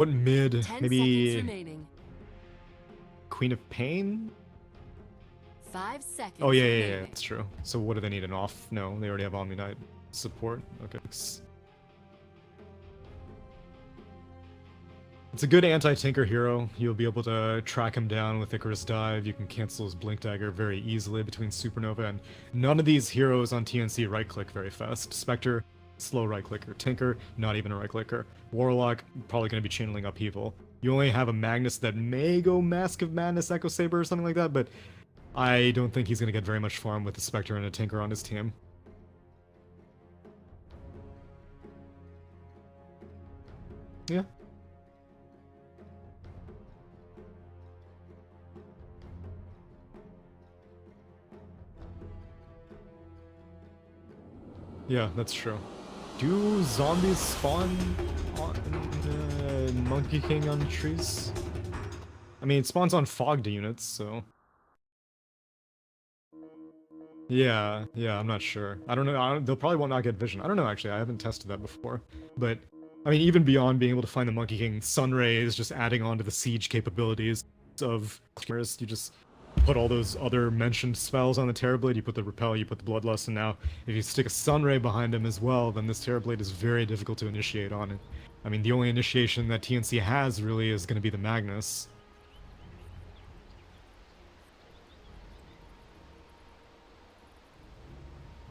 What mid? 10 seconds Maybe remaining. Queen of Pain? 5 seconds. Oh yeah, remaining. that's true. So what do they need? An off? No, they already have Omni Knight support. Okay. It's a good anti-tanker hero. You'll be able to track him down with Icarus Dive. You can cancel his Blink Dagger very easily between Supernova, and none of these heroes on TNC right-click very fast. Spectre, slow right-clicker. Tinker, not even a right-clicker. Warlock, probably going to be channeling Upheaval. You only have a Magnus that may go Mask of Madness, Echo Saber, or something like that, but I don't think he's going to get very much farm with a Spectre and a Tinker on his team. Yeah. Yeah, that's true. Do zombies spawn on Monkey King on trees? I mean, it spawns on fogged units, so... Yeah, I'm not sure. I don't know, they'll probably won't not get vision. I don't know, actually, I haven't tested that before. But, I mean, even beyond being able to find the Monkey King, Sunray is just adding on to the siege capabilities of clearers. You just put all those other mentioned spells on the Terrorblade, you put the Repel, you put the Bloodlust, and now if you stick a Sunray behind him as well, then this Terrorblade is very difficult to initiate on it. I mean, the only initiation that TNC has, really, is going to be the Magnus.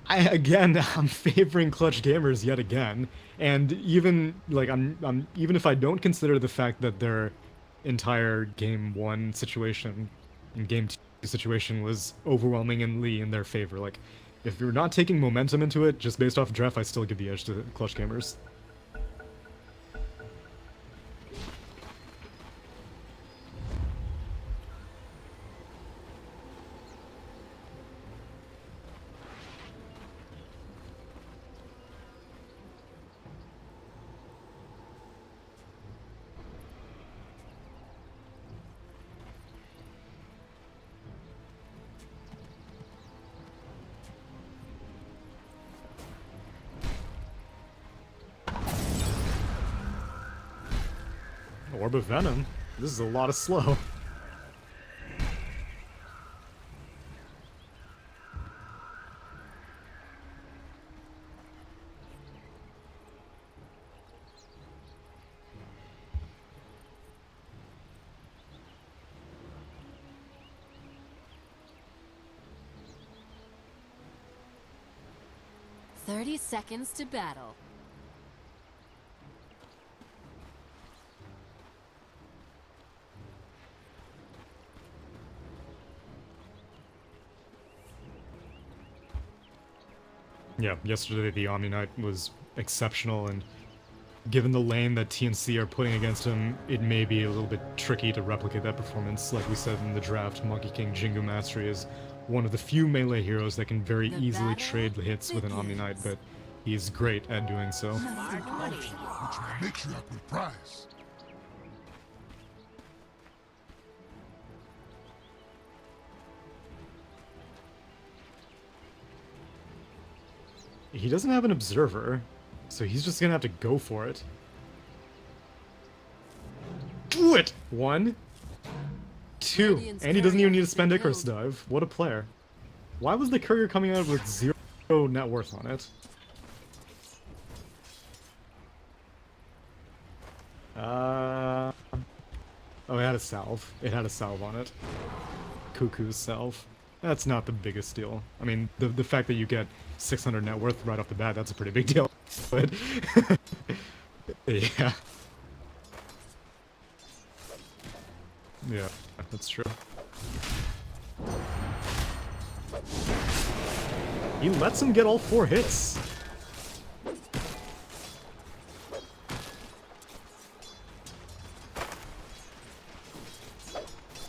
I'm favoring Clutch Gamers yet again, and even like even if I don't consider the fact that their entire game 1 situation and game 2 situation was overwhelmingly in their favor, like if you're not taking momentum into it just based off Dref, I still give the edge to Clutch Gamers. Orb of Venom? This is a lot of slow. "30 seconds to battle." Yeah, yesterday the Omni Knight was exceptional, and given the lane that TNC are putting against him, it may be a little bit tricky to replicate that performance. Like we said in the draft, Monkey King Jingu Mastery is one of the few melee heroes that can very easily trade hits with an Omni Knight, but he's great at doing so. Make you happy prize. He doesn't have an observer, so he's just gonna have to go for it. Do it! 1, 2, and he doesn't even need to spend Icarus Dive. What a player. Why was the courier coming out with 0 net worth on it? Oh, it had a salve. It had a salve on it. Cuckoo's salve. That's not the biggest deal. I mean, the fact that you get 600 net worth right off the bat, that's a pretty big deal. But, yeah. Yeah, that's true. He lets him get all 4 hits.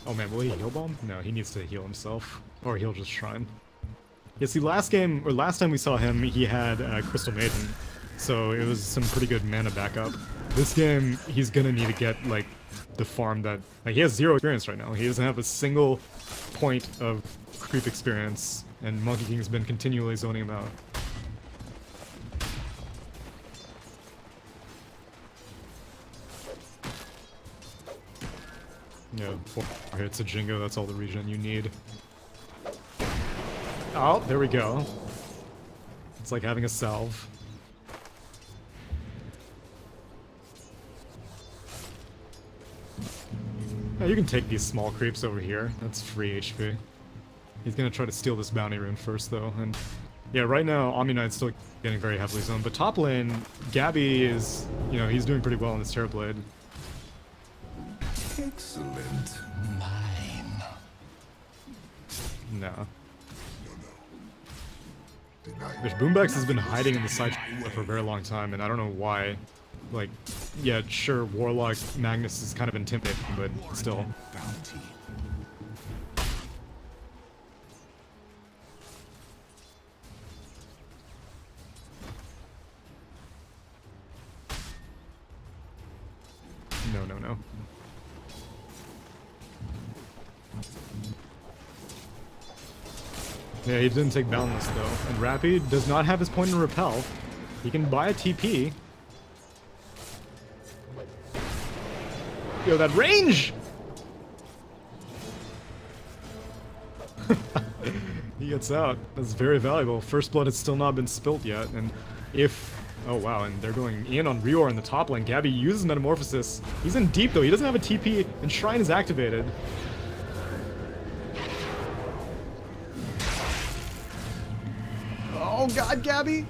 Oh man, will he heal bomb? No, he needs to heal himself. Or he'll just shrine. Yeah, see, last time we saw him, he had Crystal Maiden. So it was some pretty good mana backup. This game, he's gonna need to get, like, the farm that... Like, he has 0 experience right now. He doesn't have a single point of creep experience. And Monkey King's been continually zoning him out. Yeah, 4 hits a Jingo, that's all the regen you need. Oh, there we go. It's like having a salve. Yeah, you can take these small creeps over here. That's free HP. He's gonna try to steal this bounty rune first, though. And yeah, right now, Omni-Knight's still getting very heavily zoned. But top lane, Gabby is, you know, he's doing pretty well in this Terrorblade. Excellent. Mine. No. Denied. Which Boombax has been hiding in the side for a very long time, and I don't know why. Like, yeah, sure, Warlock Magnus is kind of intimidating, but still. Bounty. No, no, no. Yeah, he didn't take Boundless, though. And Rappy does not have his point in Repel. He can buy a TP. Yo, that range! He gets out. That's very valuable. First Blood has still not been spilt yet, and if... Oh wow, and they're going in on Rior in the top lane. Gabby uses Metamorphosis. He's in deep though, he doesn't have a TP, and Shrine is activated. Oh god, Gabby!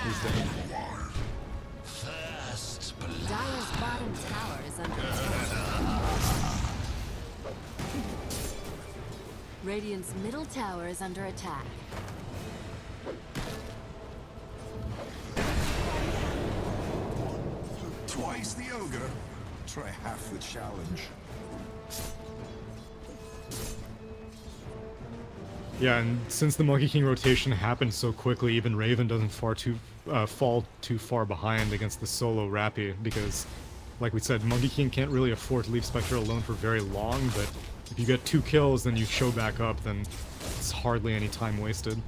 He's dead. Dire's bottom tower is under attack. Radiant's middle tower is under attack. Twice the ogre. Try half the challenge. Yeah, and since the Monkey King rotation happened so quickly, even Raven doesn't fall too far behind against the solo Rappy, because, like we said, Monkey King can't really afford to leave Spectre alone for very long, but if you get 2 kills, then you show back up, then it's hardly any time wasted.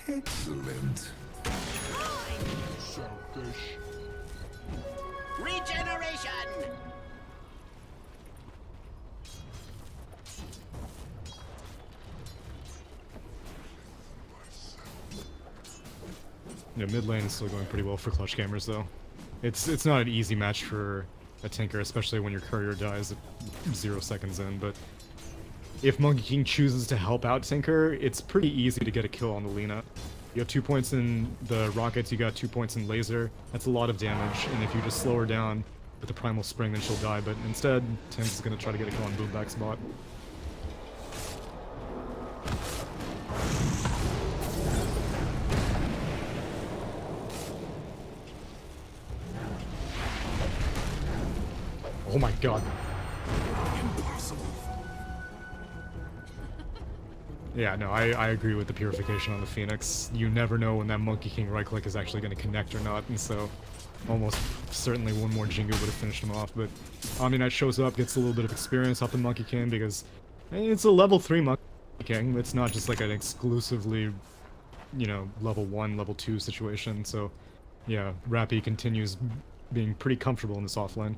Excellent. Regeneration! Yeah, mid lane is still going pretty well for clutch gamers, though. It's not an easy match for a tanker, especially when your courier dies at 0 seconds in, but if Monkey King chooses to help out tanker, it's pretty easy to get a kill on the Lina. You got 2 points in the rockets, you got 2 points in laser. That's a lot of damage, and if you just slow her down with the primal spring, then she'll die. But instead, Tim's is gonna try to get a kill on Boomback's bot. Oh my god. Impossible. Yeah, no, I agree with the purification on the Phoenix. You never know when that Monkey King right click is actually going to connect or not, and so almost certainly one more Jingu would have finished him off, but Omni-Knight shows up, gets a little bit of experience off the Monkey King because it's a level 3 Monkey King. It's not just like an exclusively, you know, level 1, level 2 situation, so yeah, Rappy continues being pretty comfortable in this offlane.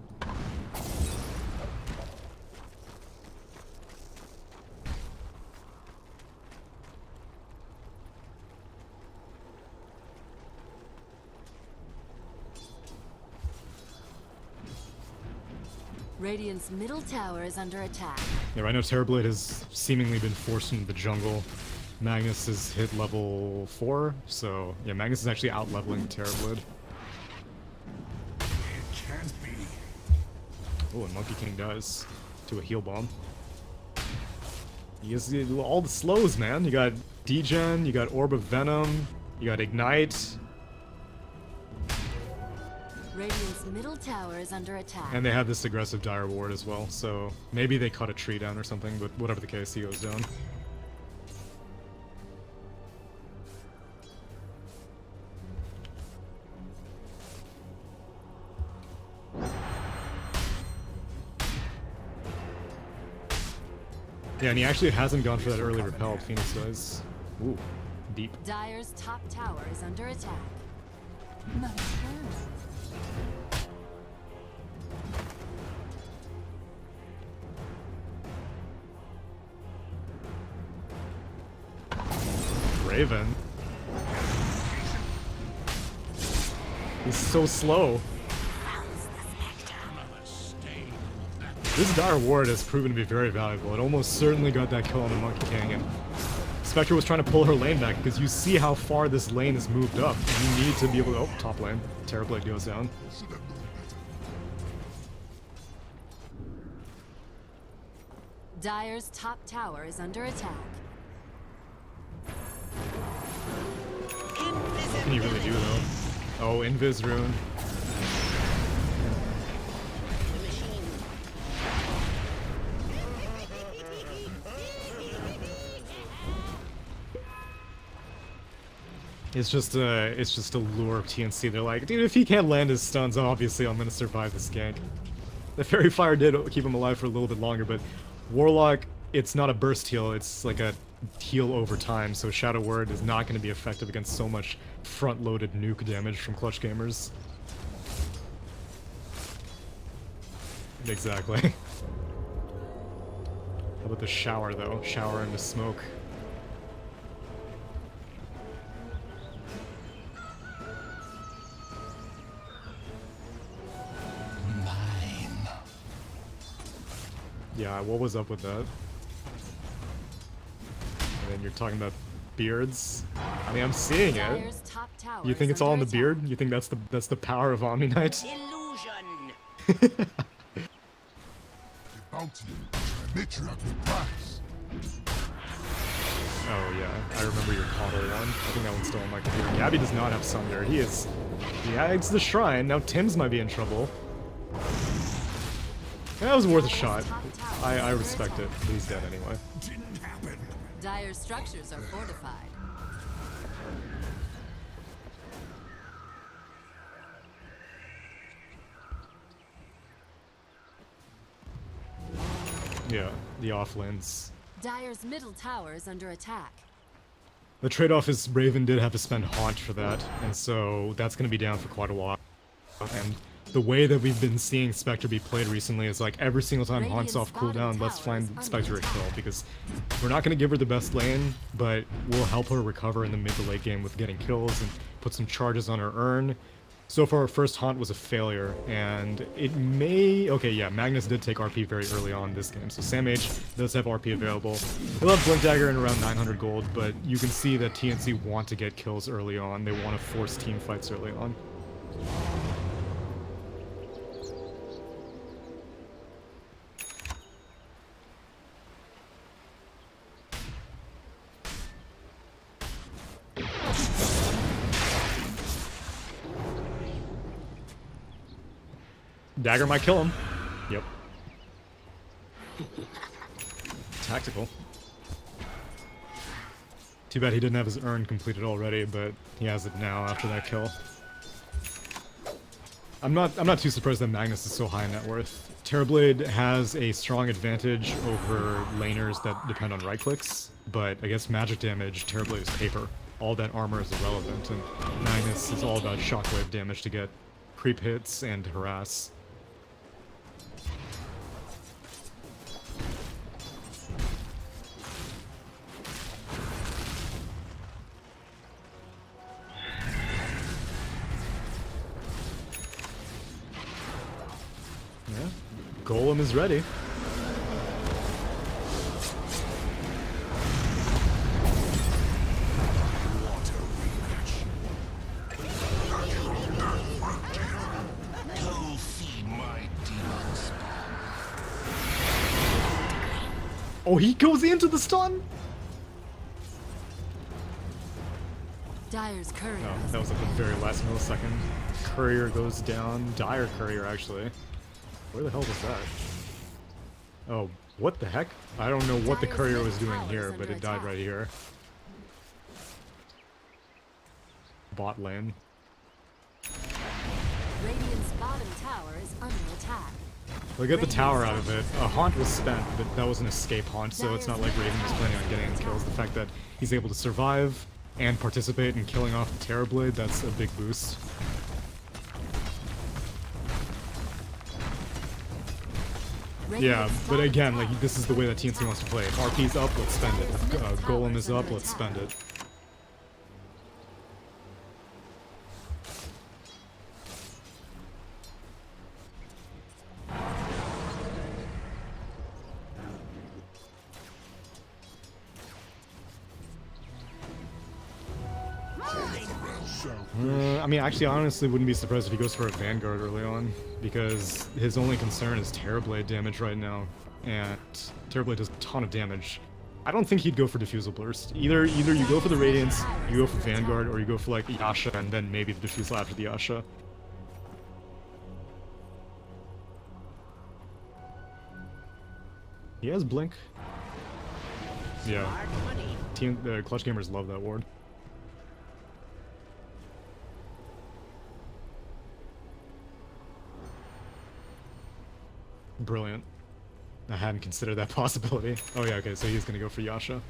Radiant's middle tower is under attack. Yeah, right now Terrorblade has seemingly been forced into the jungle. Magnus has hit level 4, so yeah, Magnus is actually out-leveling Terrorblade. It can't be. Oh, and Monkey King dies to a heal bomb. He has all the slows, man. You got Degen, you got Orb of Venom, you got Ignite. Radiant's middle tower is under attack. And they have this aggressive Dire Ward as well, so maybe they cut a tree down or something, but whatever the case, he goes down. Yeah, and he actually hasn't gone for that early repel. Phoenix does. Ooh, deep. Dire's top tower is under attack. Raven. He's so slow. This Dire Ward has proven to be very valuable. It almost certainly got that kill on the Monkey King, and Spectre was trying to pull her lane back because you see how far this lane has moved up. And you need to be able to... Oh, top lane. Terrorblade goes down. Dire's top tower is under attack. What can you really do, though? Oh, Invis Rune. It's just a lure of TNC. They're like, dude, if he can't land his stuns, obviously I'm gonna survive this gank. The Fairy Fire did keep him alive for a little bit longer, but Warlock, it's not a burst heal, it's like a heal over time, so Shadow Word is not going to be effective against so much front-loaded nuke damage from Clutch Gamers. Exactly. How about the shower, though? Shower into smoke. Mine. Yeah, what was up with that? And then you're talking about beards. I mean, I'm seeing it. Dire's top tower You think is it's all in under the beard? attack. You think that's the power of Omni Knight? The bounty. Admit you have the price. Oh yeah, I remember your Cotter one. I think that one's still on my computer. Gabby does not have Sunder. He adds the shrine. Now Tim's might be in trouble. That was worth a shot. I respect it, but he's dead anyway. Didn't happen. Dire's structures are fortified. Yeah, the off lanes. Dire's middle tower is under attack. The trade-off is Raven did have to spend Haunt for that, and so that's going to be down for quite a while. And the way that we've been seeing Spectre be played recently is like every single time Haunt's off cooldown, let's find Spectre a kill, because we're not going to give her the best lane, but we'll help her recover in the mid to late game with getting kills and put some charges on her urn. So far, our first Haunt was a failure, and it may... Okay, yeah, Magnus did take RP very early on this game, so Sam H does have RP available. He'll have Blink Dagger in around 900 gold, but you can see that TNC want to get kills early on. They want to force team fights early on. Dagger might kill him. Yep. Tactical. Too bad he didn't have his urn completed already, but he has it now after that kill. I'm not too surprised that Magnus is so high in net worth. Terrorblade has a strong advantage over laners that depend on right clicks, but against magic damage, Terrorblade is paper. All that armor is irrelevant, and Magnus is all about shockwave damage to get creep hits and harass. Yeah, Golem is ready. Go feed my demons. Oh, he goes into the stun? Dire's courier. No, that was at the very last millisecond. Courier goes down. Dire Courier, actually. Where the hell was that? Oh, what the heck? I don't know what the courier was doing here, but it died right here. Bot lane. Radiant's bottom tower is under attack. We'll get the tower out of it. A Haunt was spent, but that was an escape Haunt, so it's not like Raven was planning on getting any kills. The fact that he's able to survive and participate in killing off the Terrorblade, that's a big boost. Yeah, but again, like, this is the way that TNC wants to play it. RP's up, let's spend it. Golem is up, let's spend it. I mean, actually, I honestly wouldn't be surprised if he goes for a Vanguard early on, because his only concern is Terrorblade damage right now, and Terrorblade does a ton of damage. I don't think he'd go for Diffusal Burst. Either you go for the Radiance, you go for Vanguard, or you go for like Yasha, and then maybe the Diffusal after the Yasha. He has Blink. Yeah. The Clutch Gamers love that ward. Brilliant. I hadn't considered that possibility. Oh yeah, okay, so he's gonna go for Yasha.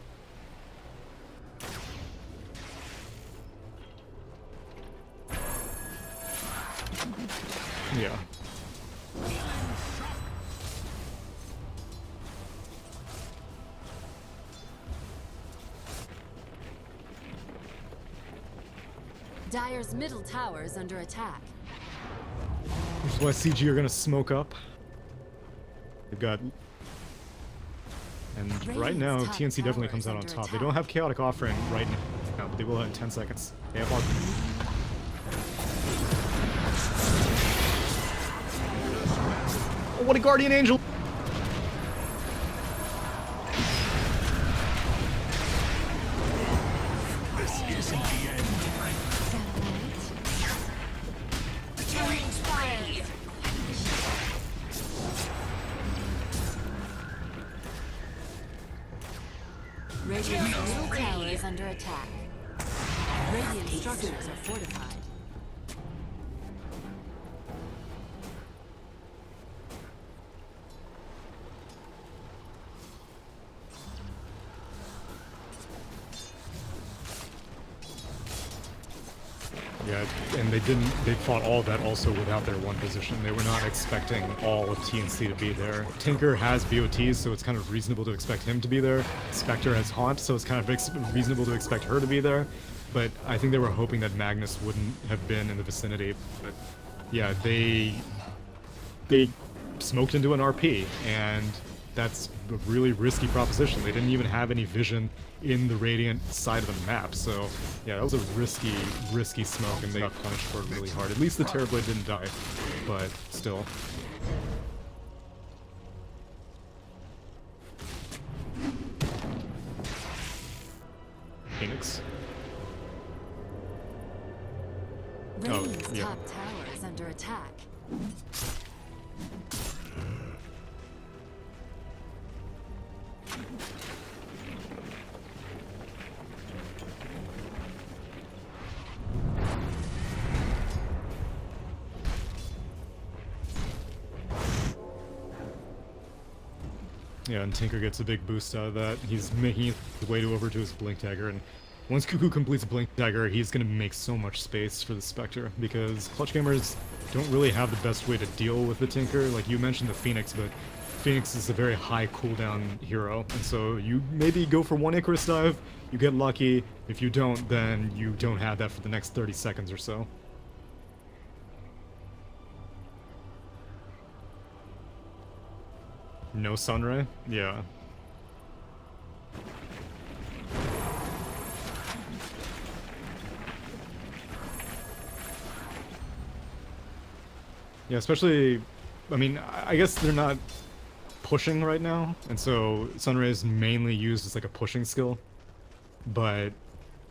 Yeah. Dire's middle tower is under attack. Which is why CG are gonna smoke up. They've got... And right now, TNC definitely comes out on top. They don't have Chaotic Offering right now, but they will in 10 seconds. They have Oh, what a Guardian Angel! This isn't the end. Radiant's middle tower is under attack. Radiant structures are fortified. Yeah, and they fought all of that also without their one position. They were not expecting all of TNC to be there. Tinker has BOTs, so it's kind of reasonable to expect him to be there. Spectre has Haunt, so it's kind of reasonable to expect her to be there. But I think they were hoping that Magnus wouldn't have been in the vicinity. But yeah, they smoked into an RP, and that's a really risky proposition. They didn't even have any vision in the Radiant side of the map, so yeah, that was a risky smoke, and they got punished for it really hard. At least the Terrorblade didn't die, but still. Phoenix. Radiant's yeah. top tower is under attack. Yeah, and Tinker gets a big boost out of that. He's making his way over to his Blink Dagger, and once Cuckoo completes Blink Dagger, he's going to make so much space for the Spectre, because Clutch Gamers don't really have the best way to deal with the Tinker. Like, you mentioned the Phoenix, but Phoenix is a very high cooldown hero, and so you maybe go for one Icarus dive, you get lucky. If you don't, then you don't have that for the next 30 seconds or so. No Sunray? Yeah. Yeah, especially, I mean, I guess they're not pushing right now, and so Sunray is mainly used as like a pushing skill. But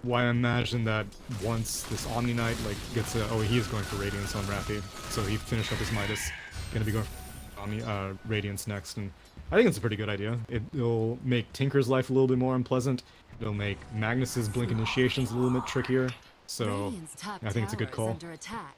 why I imagine that once this Omni Knight like gets a, oh, he is going for Radiance on Rappy, so he finished up his Midas, gonna be going for Omni Radiance next, and I think it's a pretty good idea. It'll make Tinker's life a little bit more unpleasant. It'll make Magnus's Blink initiations a little bit trickier. So Radiant's top I think it's a good tower is call. under attack.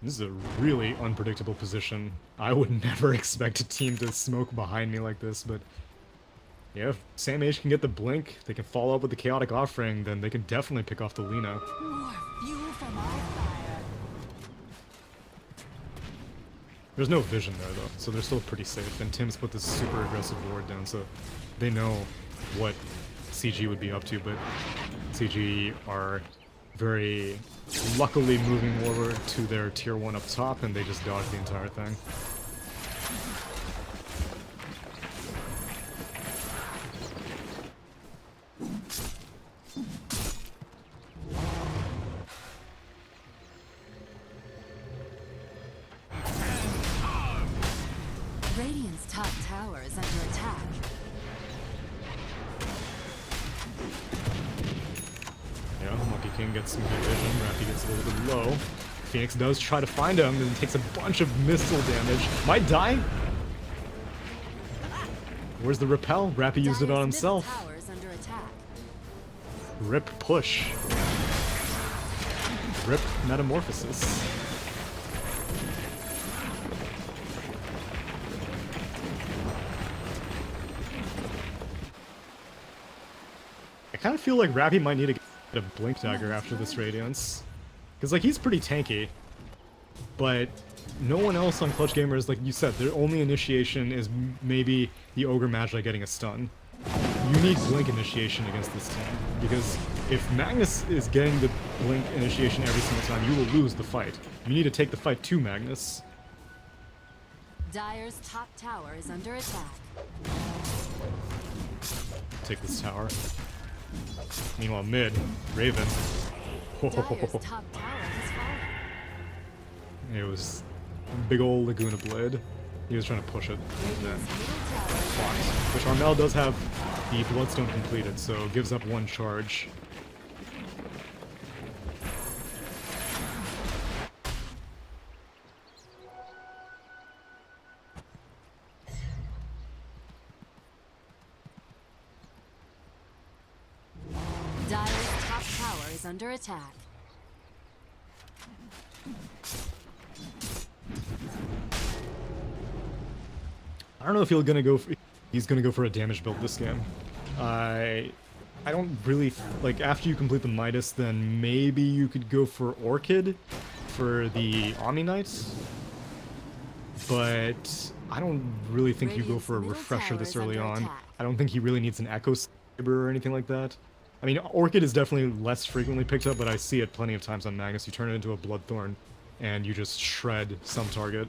This is a really unpredictable position. I would never expect a team to smoke behind me like this, but yeah, if Sam H can get the Blink, they can follow up with the Chaotic Offering, then they can definitely pick off the Lina. More fuel for my fire. There's no vision there though, so they're still pretty safe, and Tim's put this super aggressive ward down, so they know what CG would be up to, but TNCG are very luckily moving over to their tier 1 up top, and they just dodge the entire thing. Radiant's top tower is under attack. Yeah, Monkey King gets some good vision. Rappy gets a little bit low. Phoenix does try to find him and takes a bunch of missile damage. Might die. Where's the repel? Rappy used it on himself. Tower is under attack. Rip push. Rip metamorphosis. I kind of feel like Rappy might need to get a Blink Dagger after this Radiance. Because, like, he's pretty tanky. But no one else on Clutch Gamers, like you said, their only initiation is maybe the Ogre Magi getting a stun. You need Blink initiation against this team. Because if Magnus is getting the Blink initiation every single time, you will lose the fight. You need to take the fight to Magnus. Dire's top tower is under attack. Take this tower. Meanwhile, mid, Raven. Dire's top tower has fallen. It was big ol' Laguna Blade. He was trying to push it. And then Radiant's middle tower is blocked. Which Armel does have the Bloodstone completed, so gives up one charge. Dire's top tower is under attack. I don't know if he's gonna go for a damage build this game. I don't really like after you complete the Midas, then maybe you could go for Orchid for the Omni Knights. But I don't really think you go for a Radiant's middle refresher tower this is early under on. attack. I don't think he really needs an Echo Saber or anything like that. I mean, Orchid is definitely less frequently picked up, but I see it plenty of times on Magnus. You turn it into a Bloodthorn, and you just shred some target.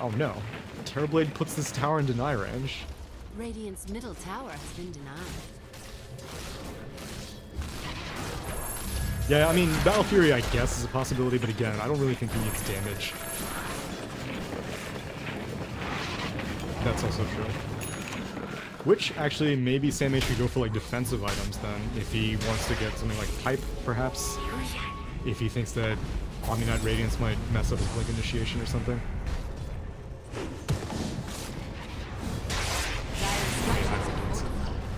Oh no. Terrorblade puts this tower in deny range. Radiant's middle tower has been denied. Yeah, I mean, Battle Fury I guess is a possibility, but again, I don't really think he needs damage. That's also true. Which, actually, maybe Sam H could go for, like, defensive items, then, if he wants to get something like Pipe, perhaps? If he thinks that Omni Knight Radiance might mess up his Blink Initiation or something.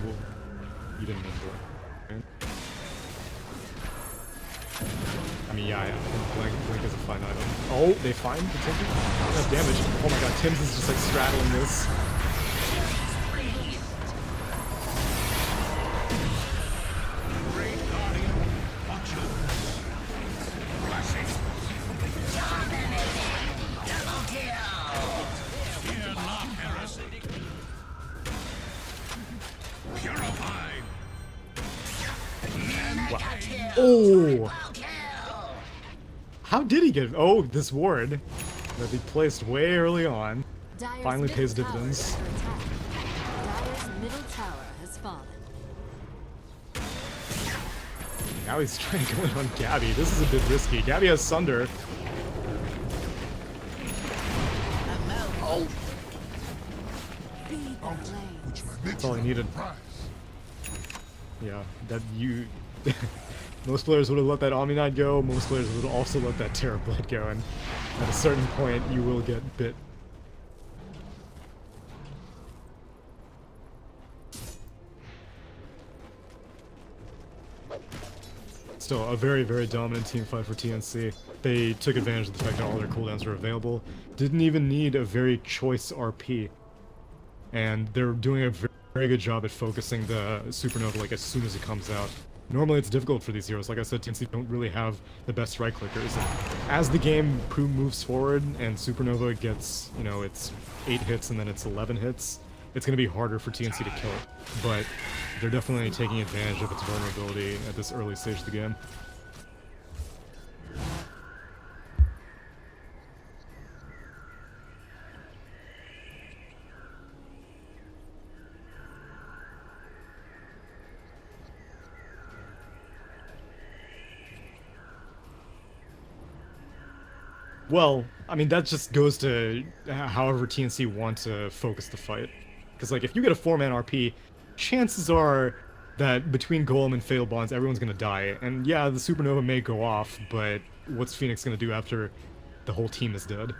Whoa. You didn't mean to. Okay. I mean, yeah, Blink is a fine item. Oh, they find the Timmy? Enough damage. Oh my god, Tim's is just, like, straddling this. Oh! How did he get? Oh, this ward that he placed way early on Dire's finally middle pays tower dividends. is under attack. Dire's middle tower has fallen. Now he's trying to go in on Gabby. This is a bit risky. Gabby has Sunder. Oh, Be the blade. that's all I needed. Yeah, that you. Most players would have let that Omni Knight go. Most players would also let that Terrorblade go, and at a certain point, you will get bit. Still, a very, very dominant team fight for TNC. They took advantage of the fact that all their cooldowns were available. Didn't even need a very choice RP. And they're doing a very good job at focusing the Supernova like as soon as it comes out. Normally it's difficult for these heroes. Like I said, TNC don't really have the best right clickers. And as the game moves forward and Supernova gets, you know, it's 8 hits and then it's 11 hits, it's going to be harder for TNC to kill it. But they're definitely taking advantage of its vulnerability at this early stage of the game. Well, I mean, that just goes to however TNC want to focus the fight. Because, like, if you get a 4-man RP, chances are that between Golem and Fatal Bonds, everyone's gonna die. And yeah, the Supernova may go off, but what's Phoenix gonna do after the whole team is dead?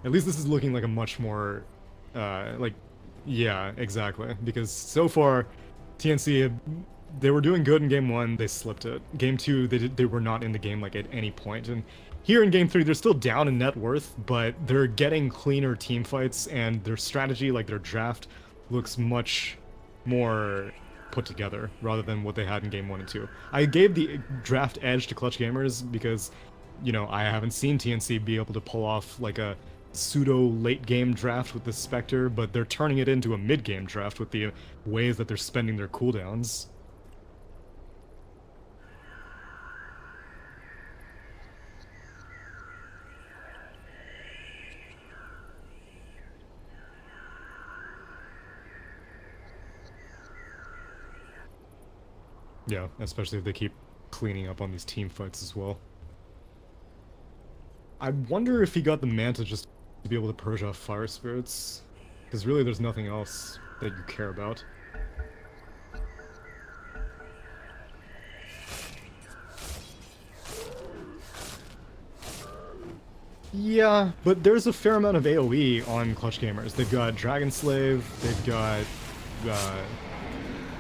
At least this is looking like a much more, like, yeah, exactly. Because so far, TNC, they were doing good in Game 1, they slipped it. Game 2, they were not in the game, like, at any point. And here in Game 3, they're still down in net worth, but they're getting cleaner team fights, and their strategy, like their draft, looks much more put together, rather than what they had in Game 1 and 2. I gave the draft edge to Clutch Gamers because, you know, I haven't seen TNC be able to pull off, like, a pseudo late game draft with the Spectre, but they're turning it into a mid game draft with the ways that they're spending their cooldowns. Yeah, especially if they keep cleaning up on these team fights as well. I wonder if he got the Manta just to be able to purge off Fire Spirits, because really there's nothing else that you care about. Yeah, but there's a fair amount of AoE on Clutch Gamers. They've got Dragon Slave, they've got,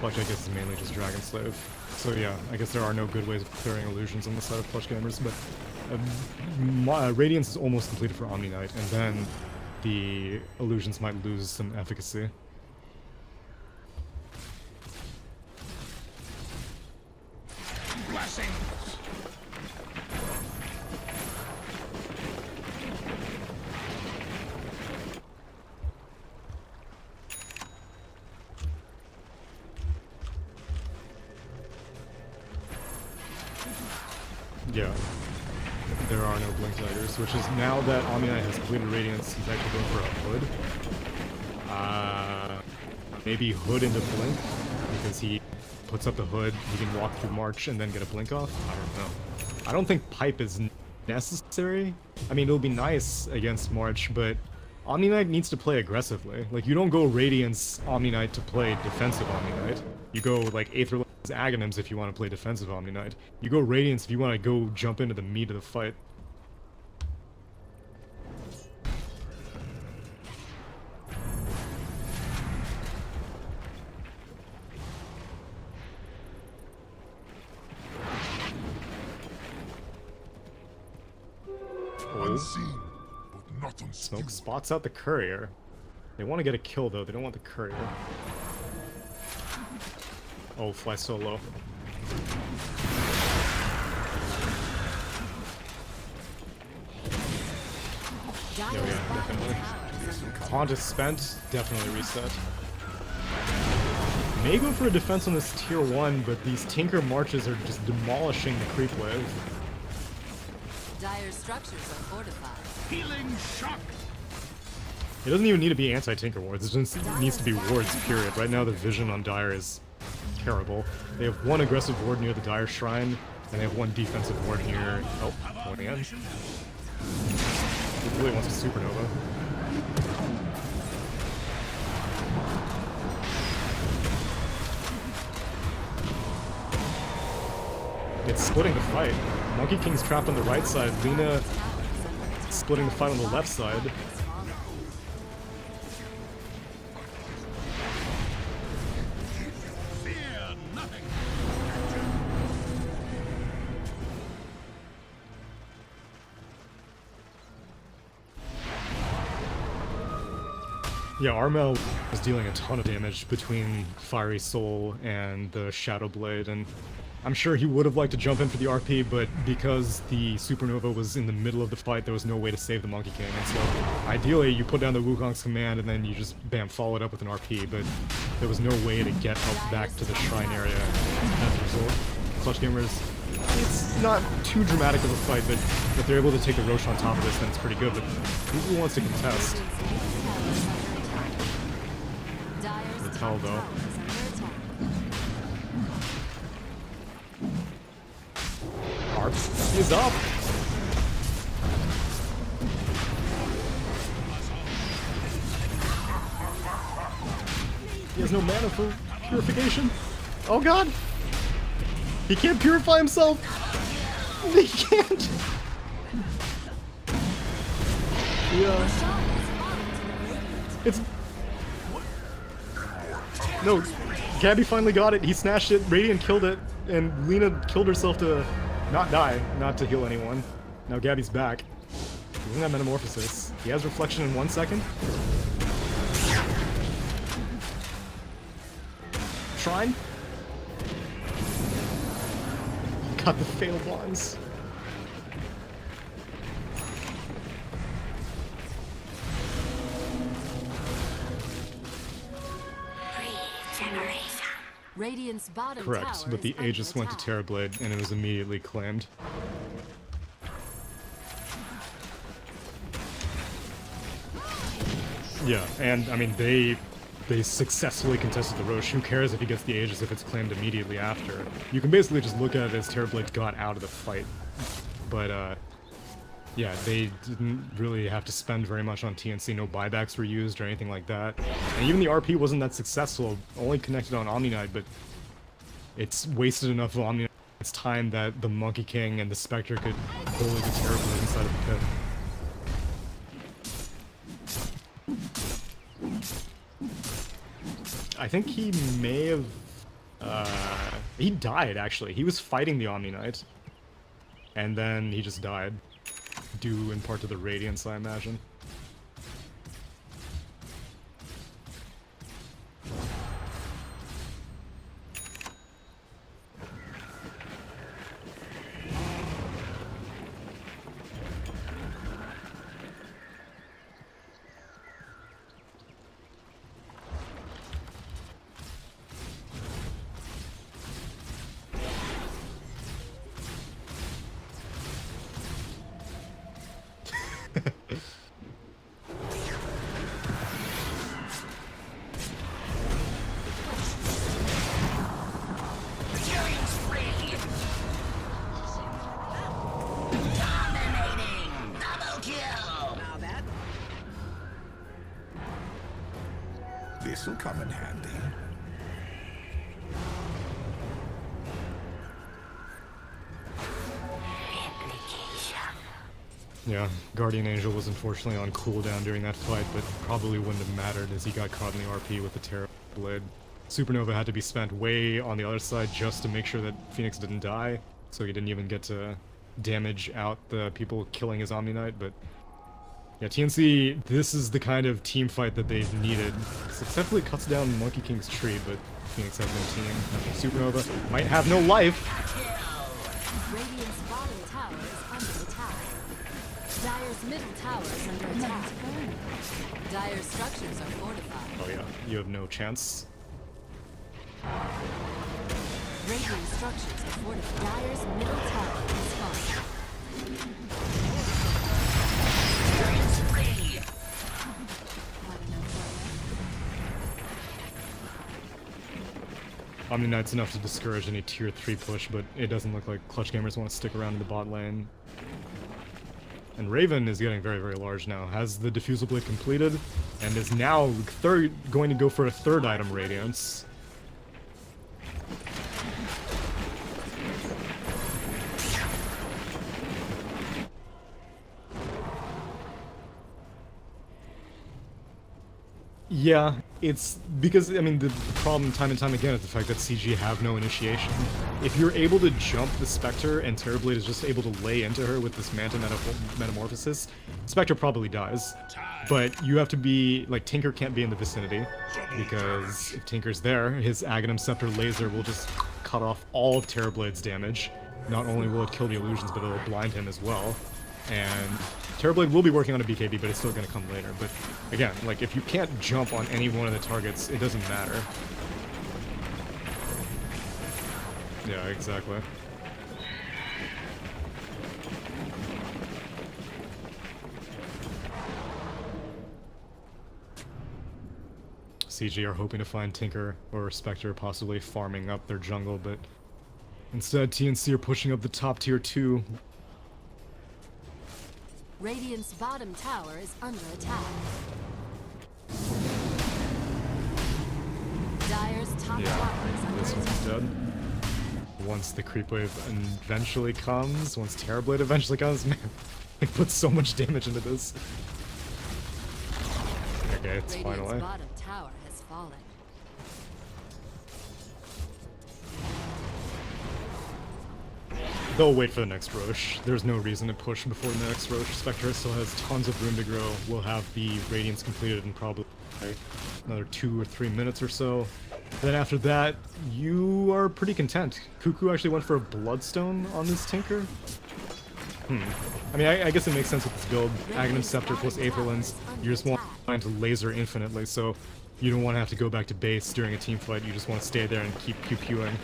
Clutch I guess is mainly just Dragon Slave. So yeah, I guess there are no good ways of clearing illusions on the side of Clutch Gamers, but Radiance is almost completed for Omni Knight, and then the illusions might lose some efficacy. Blessings. Yeah. There are no Blink Daggers, which is now that Omni Knight has completed Radiance, he's actually going for a Hood. Maybe Hood into Blink, because he puts up the Hood, he can walk through March and then get a Blink off? I don't know. I don't think Pipe is necessary. I mean, it'll be nice against March, but Omni Knight needs to play aggressively. Like, you don't go Radiance Omni Knight to play defensive Omni Knight. You go, like, Aether Lens Aghanims if you want to play defensive Omni Knight. You go Radiance if you want to go jump into the meat of the fight. Unseen, but not unseen. Smoke spots out the courier. They want to get a kill though, they don't want the courier. Oh, fly so low. Yeah, definitely. Taunt is spent, definitely reset. May go for a defense on this tier 1, but these Tinker Marches are just demolishing the creep wave. Dire structures are fortified. Healing shock. It doesn't even need to be anti-Tinker wards, it just needs to be wards, period. Right now the vision on Dire is terrible. They have one aggressive ward near the Dire Shrine, and they have one defensive ward here. Oh, going in. He really wants a Supernova. It's splitting the fight. Monkey King's trapped on the right side. Lina splitting the fight on the left side. Fear nothing. Yeah, Armel was dealing a ton of damage between Fiery Soul and the Shadow Blade, and I'm sure he would have liked to jump in for the RP, but because the Supernova was in the middle of the fight, there was no way to save the Monkey King. And so, ideally, you put down the Wukong's command and then you just, bam, follow it up with an RP, but there was no way to get up back to the shrine area as a result. Clutch Gamers, it's not too dramatic of a fight, but if they're able to take the Roche on top of this, then it's pretty good, but who wants to contest? Ratel, though. Arp is up! He has no mana for purification. Oh god! He can't purify himself! He can't! Yeah. It's... No, Gabby finally got it. He snatched it, Radiant killed it, and Lena killed herself to not die, not to heal anyone. Now Gabby's back. He doesn't have Metamorphosis. He has Reflection in 1 second. Shrine? Got the fail bonds. Radiant's bottom Correct, tower but the is under Aegis went to attack. Terrorblade and it was immediately claimed. Yeah, and I mean they successfully contested the Roche. Who cares if he gets the Aegis if it's claimed immediately after? You can basically just look at it as Terrorblade got out of the fight. But yeah, they didn't really have to spend very much on TNC. No buybacks were used or anything like that. And even the RP wasn't that successful, only connected on Omni Knight, but it's wasted enough of Omni Knight's time that the Monkey King and the Spectre could bully the Terrorblade inside of the pit. I think he may have... he died, actually. He was fighting the Omni Knight. And then he just died. Due in part to the Radiance, I imagine. This'll come in handy. Yeah, Guardian Angel was unfortunately on cooldown during that fight, but probably wouldn't have mattered as he got caught in the RP with the Terror Blade. Supernova had to be spent way on the other side just to make sure that Phoenix didn't die, so he didn't even get to damage out the people killing his Omni Knight, but yeah, TNC, this is the kind of team fight that they've needed. Successfully cuts down Monkey King's tree, but Phoenix has no team. Supernova might have no life. Radiant's bottom tower is under attack. Dire's middle tower is under attack. Dire's structures are fortified. Oh yeah, you have no chance. Radiant structures are fortified. Dire's middle tower is falling. Omni Knight's enough to discourage any tier 3 push, but it doesn't look like Clutch Gamers want to stick around in the bot lane. And Raven is getting very, very large now. Has the Diffusal Blade completed, and is now going to go for a third item Radiance. Yeah, it's because, I mean, the problem time and time again is the fact that CG have no initiation. If you're able to jump the Spectre and Terrorblade is just able to lay into her with this Manta Metamorphosis, Spectre probably dies. But you have to be, like, Tinker can't be in the vicinity, because if Tinker's there, his Aghanim Scepter laser will just cut off all of Terrorblade's damage. Not only will it kill the illusions, but it'll blind him as well. And Terrorblade will be working on a BKB, but it's still going to come later. But again, like, if you can't jump on any one of the targets, it doesn't matter. Yeah, exactly. CG are hoping to find Tinker or Spectre possibly farming up their jungle, but instead TNC are pushing up the top tier 2. Radiant's bottom tower is under attack. Dire's top tower is under this attack. one's dead. Once the creep wave eventually comes, once Terrorblade eventually comes, man, they put so much damage into this. Okay, it's Radiant's finally. bottom tower has fallen. They'll wait for the next Roche. There's no reason to push before the next Roche. Spectre still has tons of room to grow. We'll have the Radiance completed in probably another 2 or 3 minutes or so. Then after that, you are pretty content. Cuckoo actually went for a Bloodstone on this Tinker. I mean, I guess it makes sense with this build. Aghanim Scepter plus Aether Lens, you just want to laser infinitely, so you don't want to have to go back to base during a team fight. You just want to stay there and keep pew-pewing.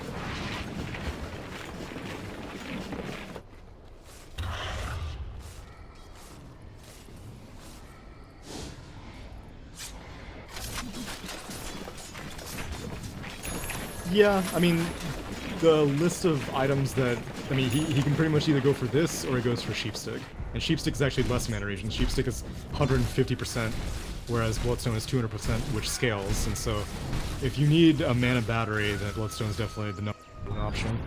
Yeah, I mean, the list of items that, I mean, he can pretty much either go for this or he goes for Sheepstick. And Sheepstick is actually less mana regen. Sheepstick is 150%, whereas Bloodstone is 200%, which scales. And so, if you need a mana battery, then Bloodstone is definitely the number one option.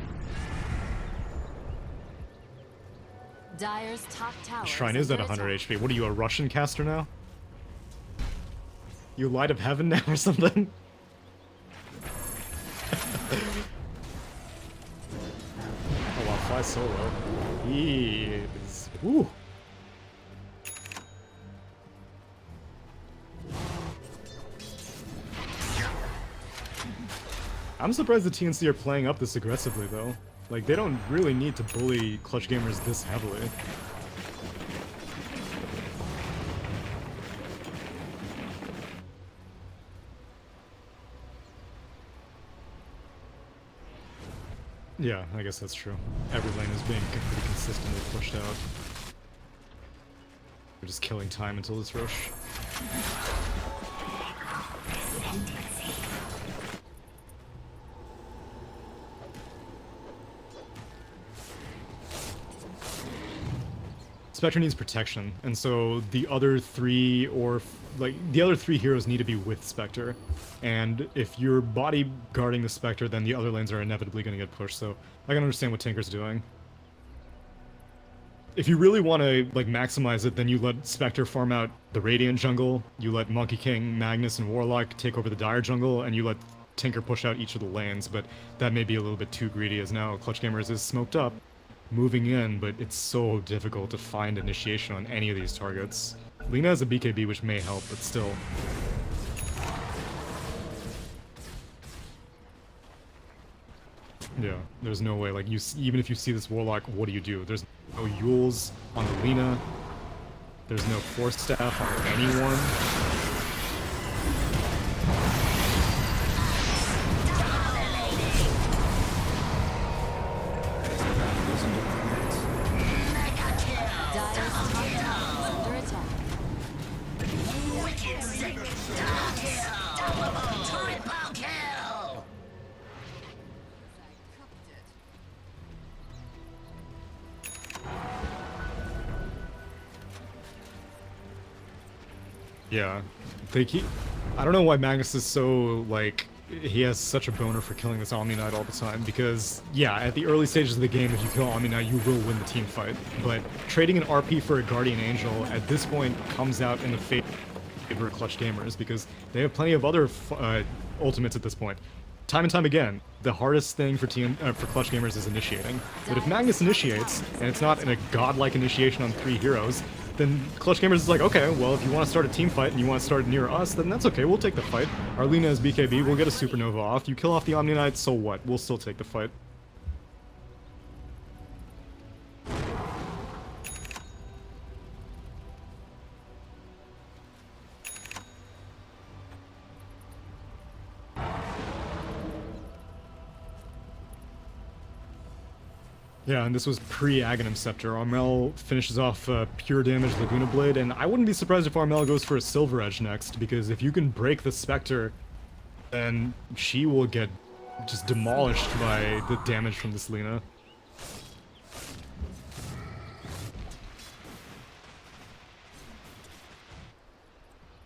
Dire's top tower Shrine is at under 100 attack. HP. What are you, a Russian caster now? You Light of Heaven now or something? Oh wow, fly solo. He is. Woo! I'm surprised the TNC are playing up this aggressively though. Like, they don't really need to bully Clutch Gamers this heavily. Yeah, I guess that's true. Every lane is being pretty consistently pushed out. We're just killing time until this rush. Spectre needs protection, and so the other three, the other three heroes need to be with Spectre. And if you're bodyguarding the Spectre, then the other lanes are inevitably going to get pushed, so I can understand what Tinker's doing. If you really want to, like, maximize it, then you let Spectre farm out the Radiant jungle, you let Monkey King, Magnus, and Warlock take over the Dire jungle, and you let Tinker push out each of the lanes, but that may be a little bit too greedy, as now Clutch Gamers is smoked up, moving in, but it's so difficult to find initiation on any of these targets. Lina has a BKB, which may help, but still. Yeah, there's no way, like, even if you see this Warlock, what do? There's no Yules on the Lina. There's no Force Staff on anyone. Yeah, I don't know why Magnus is so, like, he has such a boner for killing this Omni Knight all the time, because, yeah, at the early stages of the game, if you kill Omni Knight, you will win the team fight. But trading an RP for a Guardian Angel, at this point, comes out in the favor of Clutch Gamers, because they have plenty of other ultimates at this point. Time and time again, the hardest thing for Clutch Gamers is initiating. But if Magnus initiates, and it's not in a godlike initiation on 3 heroes, then Clutch Gamers is like, okay, well, if you want to start a team fight and you want to start near us, then that's okay, we'll take the fight. Our Lina is BKB, we'll get a Supernova off. You kill off the Omni Knight, so what? We'll still take the fight. Yeah, and this was pre-Aghanim Scepter. Armel finishes off pure damage Laguna Blade, and I wouldn't be surprised if Armel goes for a Silver Edge next, because if you can break the Spectre, then she will get just demolished by the damage from this Lina.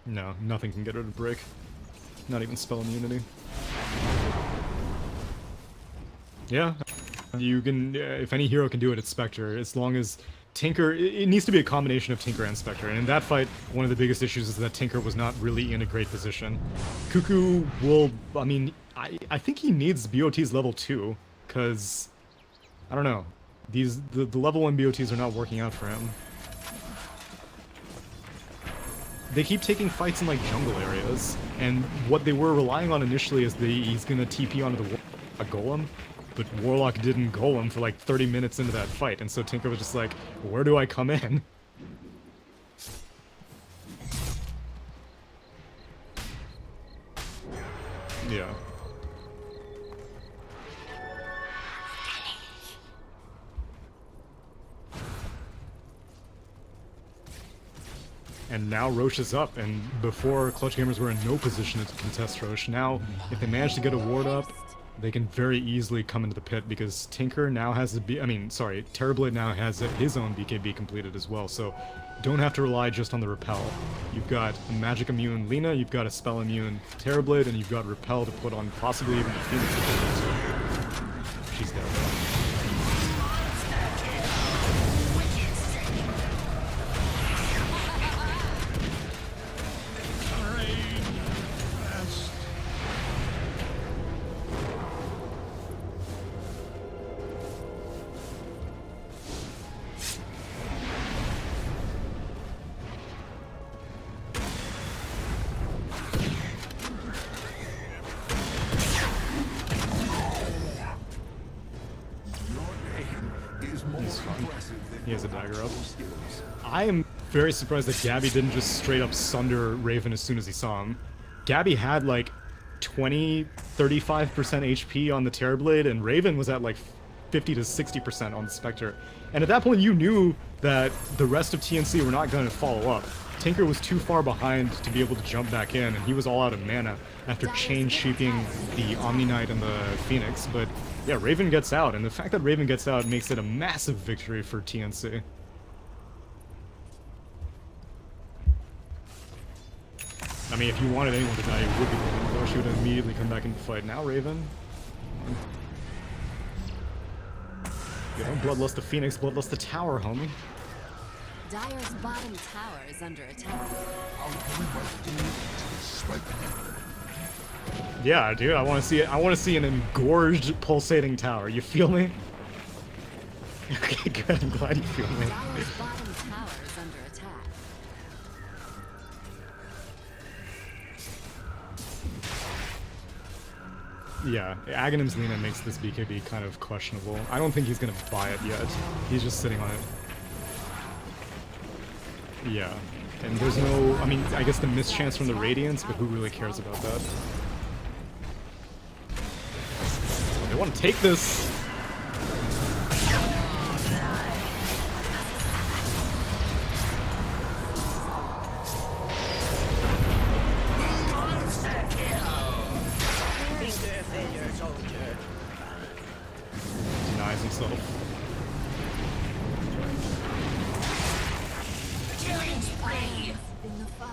No, nothing can get her to break. Not even spell immunity. Yeah. You can, if any hero can do it, it's Spectre, as long as Tinker, it needs to be a combination of Tinker and Spectre, and in that fight, one of the biggest issues is that Tinker was not really in a great position. Cuckoo will, I mean, I think he needs BOTs level 2, because, I don't know, the level 1 BOTs are not working out for him. They keep taking fights in, like, jungle areas, and what they were relying on initially is he's gonna TP onto a Golem, but Warlock didn't Golem for like 30 minutes into that fight, and so Tinker was just like, where do I come in? Yeah. And now Roche is up, and before Clutch Gamers were in no position to contest Roche. Now, if they manage to get a ward up, they can very easily come into the pit, because Tinker now has Terrorblade now has his own BKB completed as well, so don't have to rely just on the Repel. You've got a Magic Immune Lina, you've got a Spell Immune Terrorblade, and you've got Repel to put on possibly even the Phoenix if you need to. She's there. He has a dagger up. I am very surprised that Gabby didn't just straight up sunder Raven as soon as he saw him. Gabby had like 20-35% HP on the Terrorblade, and Raven was at like 50 to 60% on the Spectre. And at that point you knew that the rest of TNC were not going to follow up. Tinker was too far behind to be able to jump back in, and he was all out of mana after chain sheeping the Omni Knight and the Phoenix, but yeah, Raven gets out, and the fact that Raven gets out makes it a massive victory for TNC. I mean, if you wanted anyone to die, it would be Raven, or she would immediately come back into the fight. Now Raven. You know, Bloodlust the Phoenix, Bloodlust the Tower, homie. Dire's bottom tower is under attack. Yeah, dude, I want to see it. I want to see an engorged, pulsating tower. You feel me? Okay, good. I'm glad you feel me. Dire's bottom tower is under attack. Yeah, Aghanim's Lina makes this BKB kind of questionable. I don't think he's gonna buy it yet. He's just sitting on it. Yeah, and there's no, I mean, I guess the mischance from the Radiance, but who really cares about that? They want to take this! Denies himself. In the fire.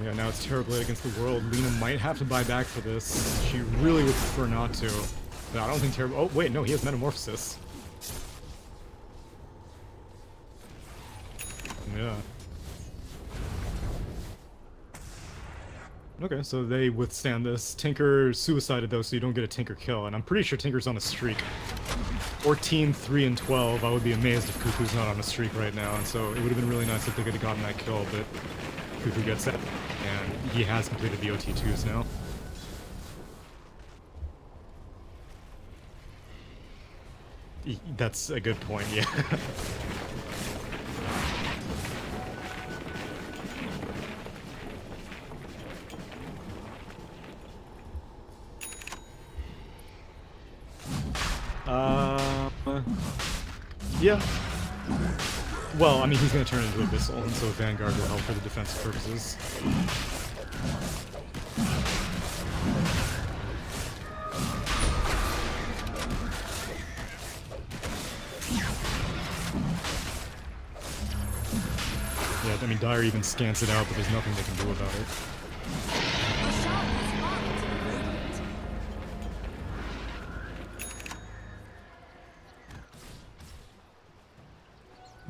Yeah, now it's Terrorblade against the world. Lina might have to buy back for this. She really would prefer not to. But I don't think Terrorblade... Oh, wait, no, he has Metamorphosis. Yeah. Okay, so they withstand this. Tinker suicided though, so you don't get a Tinker kill, and I'm pretty sure Tinker's on a streak. 14, 3, and 12. I would be amazed if Cuckoo's not on a streak right now, and so it would have been really nice if they could have gotten that kill, but Cuckoo gets it, and he has completed the OT2s now. That's a good point, yeah. Yeah. Well, I mean, he's gonna turn into Abyssal, and so Vanguard will help for the defensive purposes. Yeah, I mean, Dire even scans it out, but there's nothing they can do about it.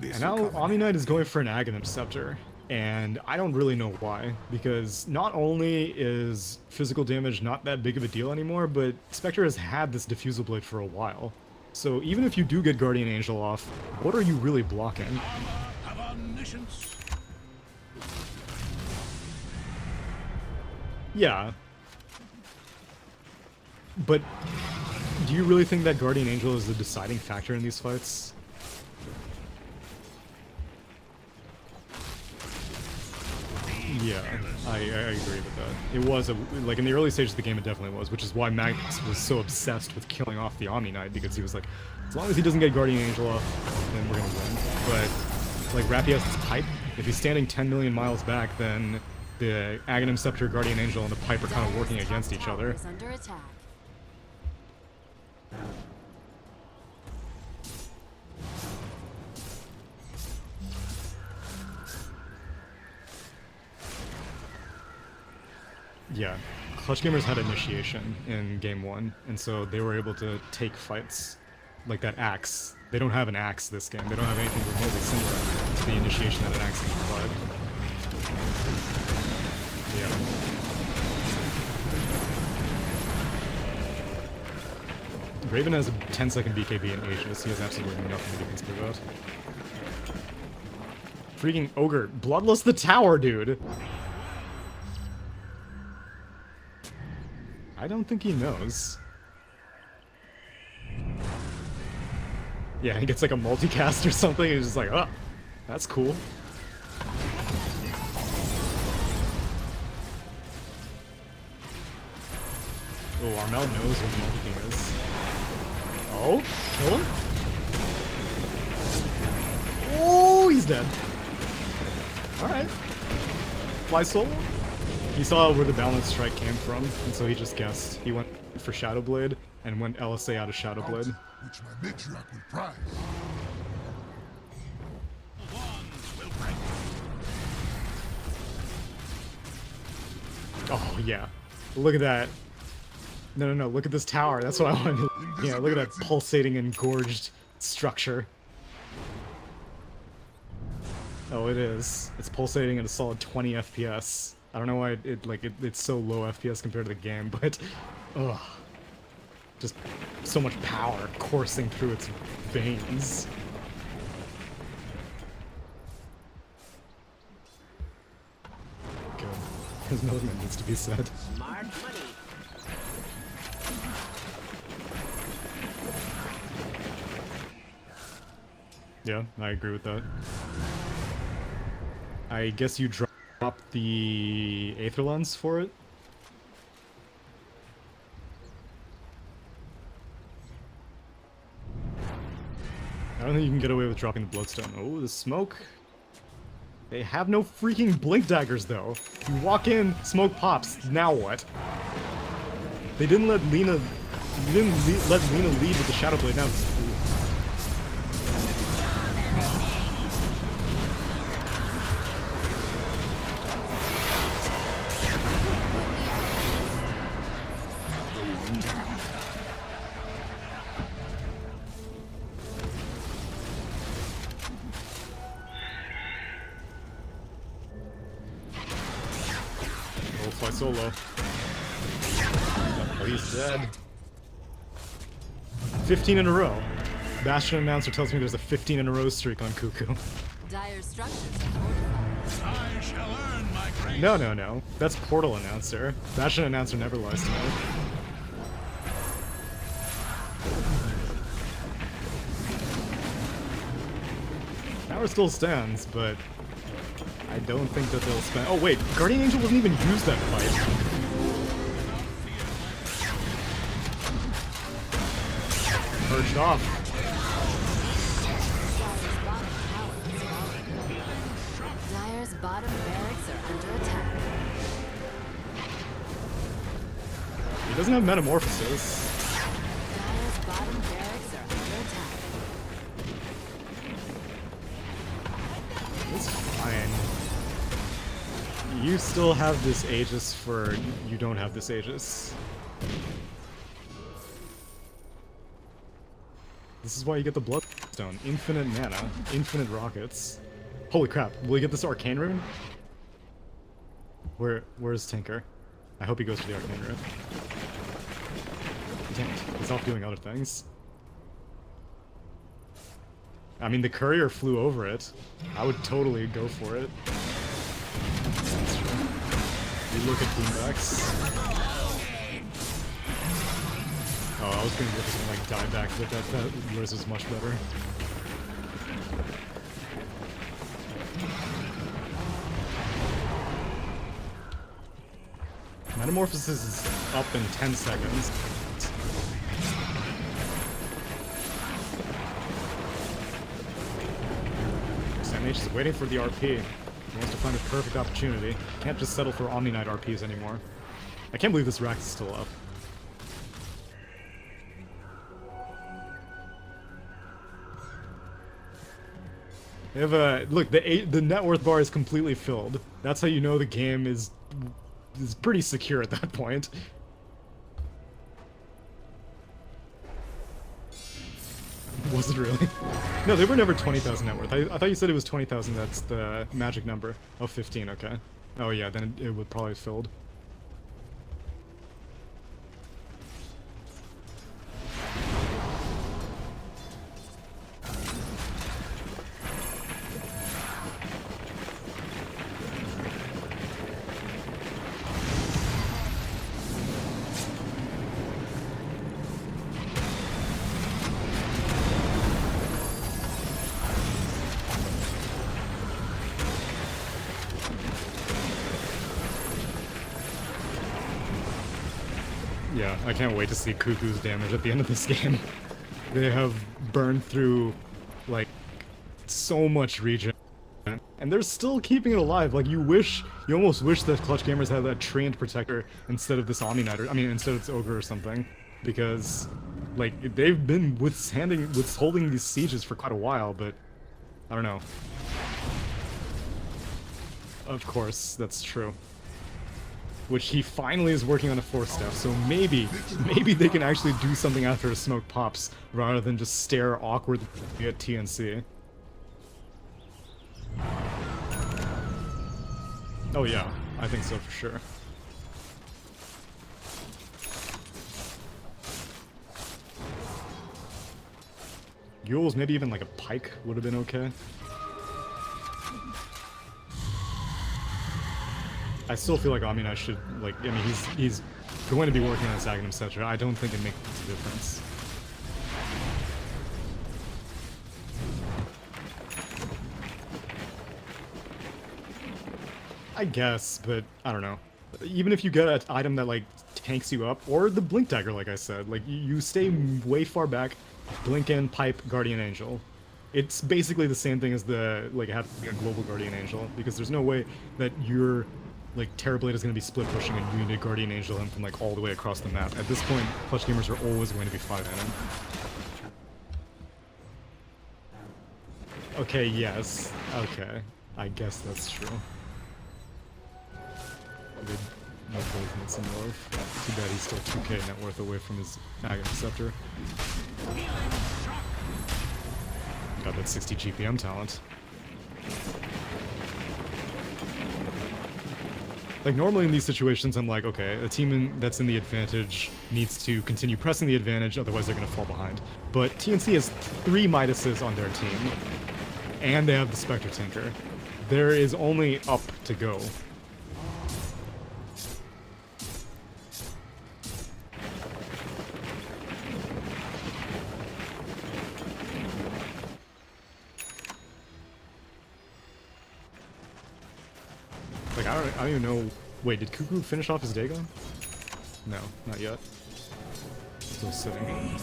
And now Omni Knight is going for an Aghanim Scepter, and I don't really know why, because not only is physical damage not that big of a deal anymore, but Spectre has had this Diffusal Blade for a while. So even if you do get Guardian Angel off, what are you really blocking? Yeah. But do you really think that Guardian Angel is the deciding factor in these fights? Yeah, I agree with that. It was, like, in the early stages of the game, it definitely was, which is why Magnus was so obsessed with killing off the Omni Knight, because he was like, as long as he doesn't get Guardian Angel off, then we're gonna win. But, like, Rappy has this pipe. If he's standing 10 million miles back, then the Aghanim Scepter, Guardian Angel, and the pipe are kind of working against each other. Under attack. Yeah, Clutch Gamers had initiation in game 1, and so they were able to take fights like that axe. They don't have an axe this game. They don't have anything remotely similar to the initiation that an axe can provide. Yeah. Raven has a 10-second BKB in Aegis. He has absolutely nothing to be considered about. Freaking Ogre. Bloodless the tower, dude! I don't think he knows. Yeah, he gets like a multicast or something, and he's just like, oh, that's cool. Oh, Armel knows what the multi-king is. Oh, kill him? Oh, he's dead. Alright. Fly solo? He saw where the balance strike came from, and so he just guessed. He went for Shadow Blade and went LSA out of Shadow Blade. Which my matriarch will prize. Oh, yeah. Look at that. No, look at this tower. That's what I wanted. Yeah, look at that pulsating, engorged structure. Oh, it is. It's pulsating at a solid 20 FPS. I don't know why it's so low FPS compared to the game, but ugh. Just so much power coursing through its veins. Good. There's nothing that needs to be said. Smart money. Yeah, I agree with that. I guess you dropped the Aether Lens for it? I don't think you can get away with dropping the Bloodstone. Oh, the smoke. They have no freaking blink daggers, though. You walk in, smoke pops. Now what? They didn't let Lina. Let Lina lead with the Shadow Blade. Now it's solo. Oh, he's dead. 15 in a row. Bastion announcer tells me there's a 15 in a row streak on Cuckoo. Dire's structures are fortified. I shall earn my grace. No. That's Portal announcer. Bastion announcer never lies to me. Tower still stands, but I don't think that they'll spend. Oh wait, Guardian Angel wasn't even used that fight. Purged off. Dire's bottom barracks are under attack. He doesn't have Metamorphosis. Dire's bottom barracks are under attack. It's fine. You still have this Aegis for... You don't have this Aegis. This is why you get the Bloodstone. Infinite mana, infinite rockets. Holy crap, will you get this Arcane Rune? Where's Tinker? I hope he goes for the Arcane Rune. Damn it, he's off doing other things. I mean, the courier flew over it. I would totally go for it. That's true. You look at Boombax. Oh, I was gonna go for something like dieback, but that yours is much better. Metamorphosis is up in 10 seconds. SMH is waiting for the RP. He wants to find a perfect opportunity. Can't just settle for Omni Knight RPs anymore. I can't believe this rack is still up. They have a look. The net worth bar is completely filled. That's how you know the game is pretty secure at that point. Was it really? No, they were never 20,000 net worth. I thought you said it was 20,000. That's the magic number. Oh, 15. Okay. Oh yeah, then it would probably have filled. Yeah, I can't wait to see Cuckoo's damage at the end of this game. They have burned through, like, so much regen. And they're still keeping it alive. Like, you almost wish that Clutch Gamers had that Treant Protector instead of this Omni Knight, I mean, instead of this Ogre or something. Because, like, they've been withholding these sieges for quite a while, but I don't know. Of course, that's true. Which he finally is working on a 4-step, so maybe they can actually do something after a smoke pops, rather than just stare awkwardly at TNC. Oh yeah, I think so for sure. Yules, maybe even like a pike would have been okay. I still feel like Omni Knight should, like, I mean, he's going to be working on his Aghanim Scepter. I don't think it makes a difference. I guess, but I don't know. Even if you get an item that, like, tanks you up, or the Blink Dagger, like I said, like, you stay way far back, blink in, pipe, Guardian Angel. It's basically the same thing as the, like, having a global Guardian Angel, because there's no way that you're... like, Terrorblade is going to be split pushing and you need to Guardian Angel him from, like, all the way across the map. At this point, Clutch Gamers are always going to be 5-manning. Okay, yes. Okay. I guess that's true. Good. No gold needs some love. Too bad he's still 2k net worth away from his Aghanim Scepter. Got that 60 GPM talent. Like, normally in these situations, I'm like, okay, a team that's in the advantage needs to continue pressing the advantage, otherwise they're going to fall behind. But TNC has 3 Midases on their team, and they have the Spectre Tinker. There is only up to go. Like, I don't even know. Wait, did Cuckoo finish off his Dagon? No, not yet. Still sitting.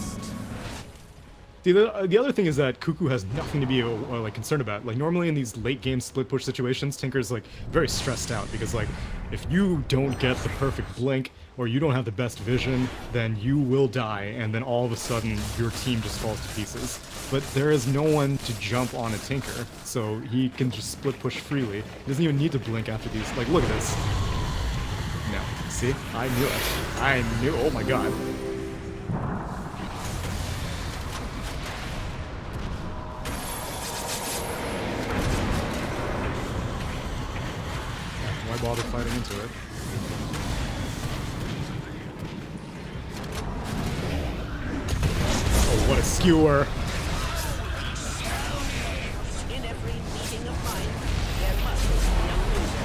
See, the other thing is that Cuckoo has nothing to be like concerned about. Like, normally in these late game split push situations, Tinker's like very stressed out because, like, if you don't get the perfect blink or you don't have the best vision, then you will die, and then all of a sudden your team just falls to pieces. But there is no one to jump on a Tinker, so he can just split push freely. He doesn't even need to blink after these. Like, look at this. No, see, I knew it. I knew. Oh my god. Why bother fighting into it? Oh, what a skewer! In every meeting of mine, there must be a loser.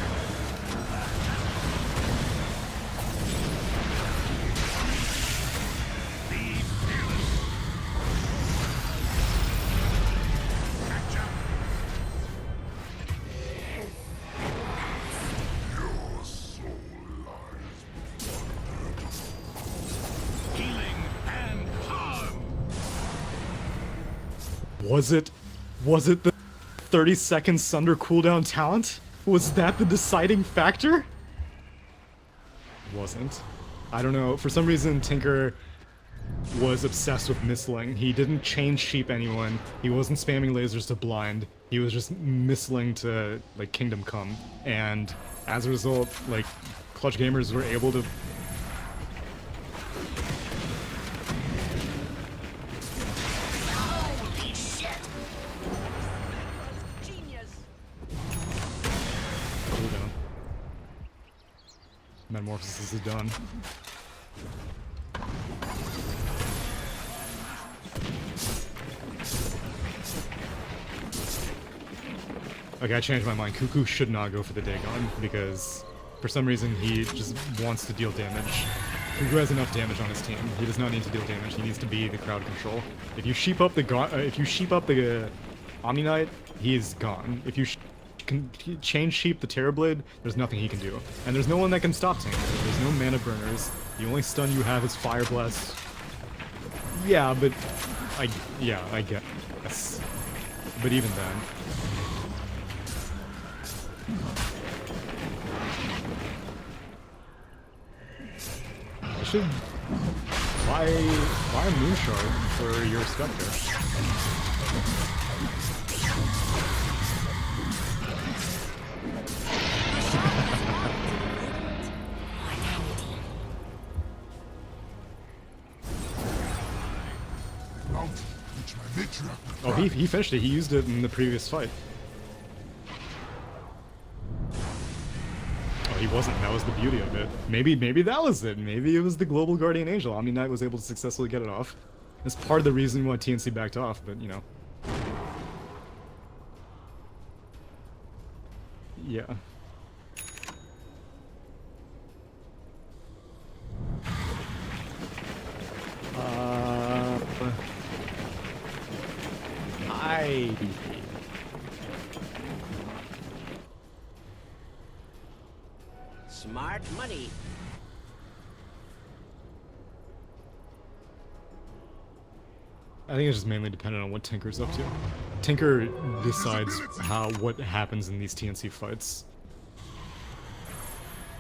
Was it the 30-second Sunder cooldown talent? Was that the deciding factor? Wasn't. I don't know, for some reason Tinker was obsessed with missling. He didn't chain sheep anyone, he wasn't spamming lasers to blind, he was just missling to, like, Kingdom Come. And as a result, like, Clutch Gamers were able to Metamorphosis is done. Okay, I changed my mind. Cuckoo should not go for the Dagon, because for some reason he just wants to deal damage. Cuckoo has enough damage on his team. He does not need to deal damage. He needs to be the crowd control. If you sheep up the Omni Knight, he is gone. If you can change sheep the Terrorblade, there's nothing he can do. And there's no one that can stop Tinker. There's no mana burners. The only stun you have is Fire Blast. Yeah, but I guess. But even then. I should buy a Moonshard for your Spectre. Oh, he finished it. He used it in the previous fight. Oh, he wasn't. That was the beauty of it. Maybe that was it. Maybe it was the Global Guardian Angel. Omni Knight was able to successfully get it off. That's part of the reason why TNC backed off, but, you know. Yeah. Smart money. I think it's just mainly dependent on what Tinker's up to. Tinker decides what happens in these TNC fights.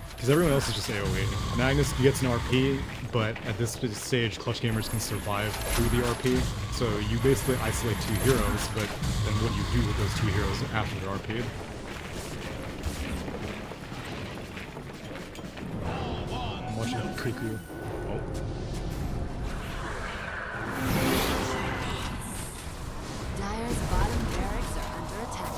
Because everyone else is just AoE. Magnus gets an RP, but at this stage, Clutch Gamers can survive through the RP. So you basically isolate 2 heroes, but then what do you do with those 2 heroes after they're RP'd? I'm watching Cuckoo. Oh. Dire's bottom barracks are under attack.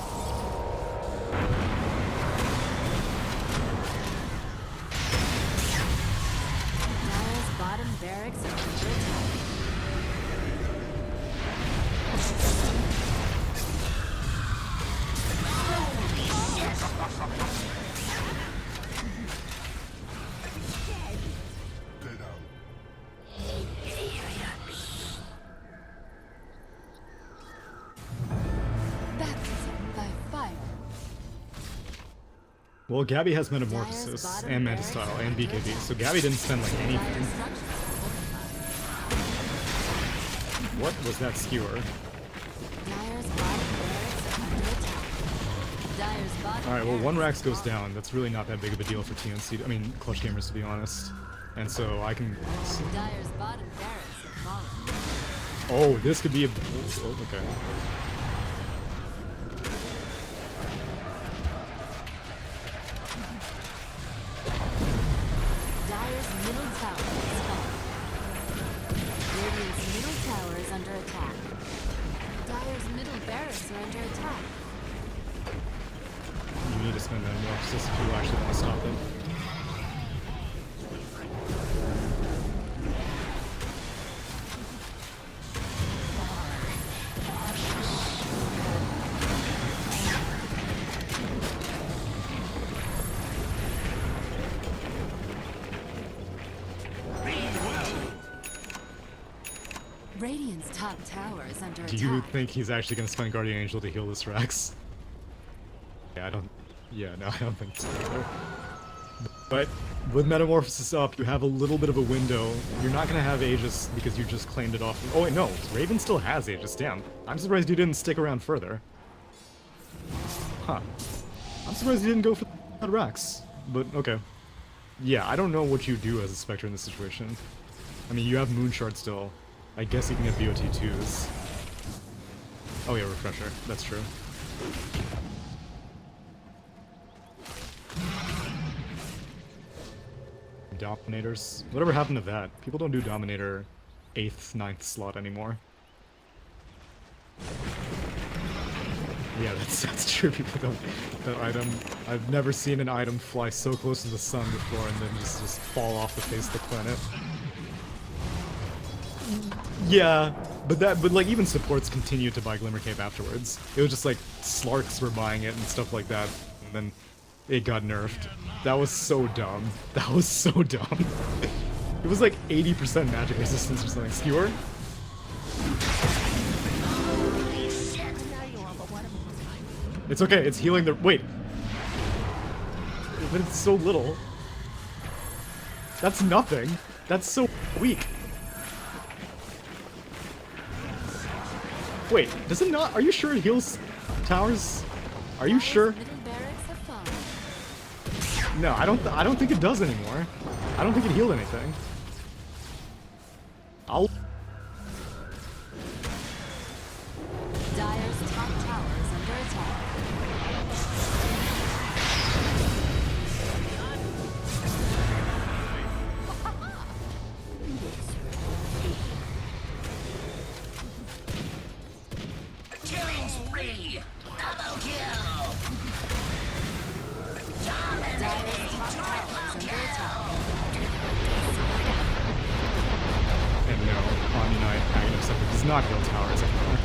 Well, Gabby has Metamorphosis and Mantis Style and BKB, so Gabby didn't spend like Dire anything. structures are fortified. What was that skewer? Dire's bottom barracks are under attack. Dire's bottom Alright, well, one barracks Rax goes are down. That's really not that big of a deal for TNC, I mean, Clutch Gamers, to be honest. And so I can... fallen. Dire's bottom barracks have fallen. Oh, this could be a... Oh, okay. Dire's middle tower is fallen. Radiant's middle tower is under attack. Dire's middle barracks are under attack. You need to spend Metamorphosis if you actually want to stop it. Radiant's top tower is under Do attack. you think he's actually going to spend Guardian Angel to heal this Rax? Yeah, I don't... Yeah, no, I don't think so either. But with Metamorphosis up, you have a little bit of a window. You're not going to have Aegis because you just claimed it off... Oh wait, no, Raven still has Aegis, damn. I'm surprised you didn't stick around further. Huh. I'm surprised you didn't go for that Rax. But, okay. Yeah, I don't know what you do as a Spectre in this situation. I mean, you have Moonshard still. I guess you can get BOT2s. Oh yeah, Refresher. That's true. Dominators. Whatever happened to that? People don't do Dominator 8th, 9th slot anymore. Yeah, that's true. People don't. That item. I've never seen an item fly so close to the sun before and then just fall off the face of the planet. Yeah, but like even supports continued to buy Glimmer Cape afterwards. It was just like Slarks were buying it and stuff like that, and then it got nerfed. That was so dumb. That was so dumb. It was like 80% magic resistance or something. Skewer? It's okay, it's healing the... Wait. But it's so little. That's nothing. That's so weak. Wait, does it not? Are you sure it heals towers? Are you sure? Middle barracks have fallen. No, I don't think it does anymore. I don't think it healed anything. I'll... Dire's top tower is under attack. Killing spree! Double kill! Dire's top tower is under attack. And no, Omni Knight Aghanim Scepter does not heal towers.